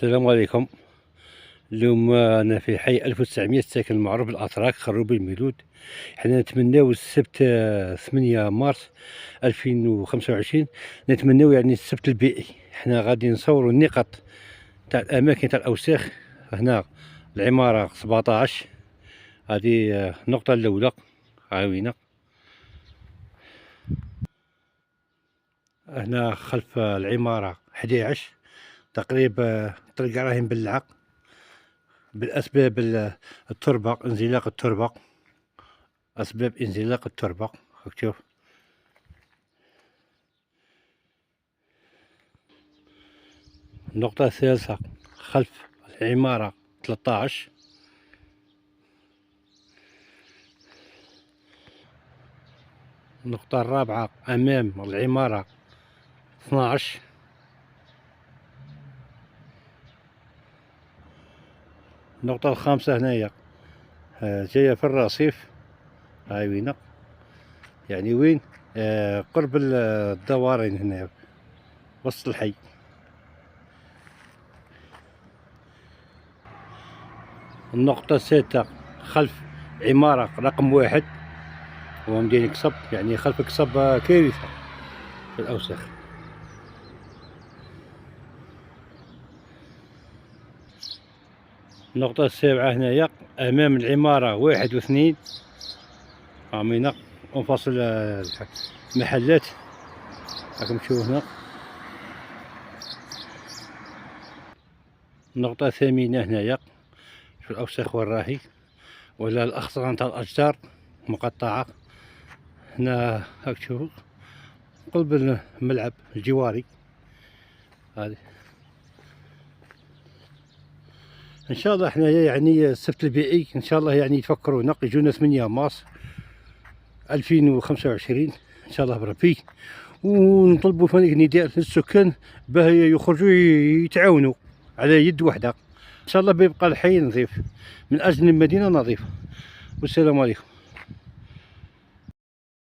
السلام عليكم. اليوم أنا في حي 1900 ساكن المعروف بالأتراك خروبي الميلود. حنا نتمناو السبت 8 مارس 2025 نتمناو يعني السبت البيئي. حنا غادي نصوروا النقط تاع الأماكن تاع الأوساخ. هنا العمارة 17 هذه النقطة الأولى عاوينا. هنا خلف العمارة 11 تقريبا تلقى راهي مبلعة بالأسباب التربة، انزلاق التربة، أسباب انزلاق التربة. راك تشوف النقطة الثالثة خلف العمارة 13. النقطة الرابعة أمام العمارة 12. النقطة الخامسة هنايا جاية في الرصيف، هاي وينا يعني وين قرب الدوارين هنا وسط الحي. النقطة السادسة خلف عمارة رقم 1 هو مدينة قصب، يعني خلف قصب كارثة في الأوساخ. النقطة السابعة هنايا أمام العمارة 1 و2 عامينا منفصل المحلات راكم تشوفوا هنا. النقطة الثامنة هنايا في الأوساخ والراهي ولا الأغصان تاع الأشجار مقطعة. هنا هاك تشوفوا قلب الملعب الجواري هذه. ان شاء الله احنا يعني السبت البيئي ان شاء الله يعني يتفكرونا يجونا 8 مارس 2025 ان شاء الله بربي، ونطلبوا فنيك نداء للسكان باه يخرجوا يتعاونوا على يد واحده ان شاء الله بيبقى الحي نظيف من اجل المدينه نظيفه. والسلام عليكم.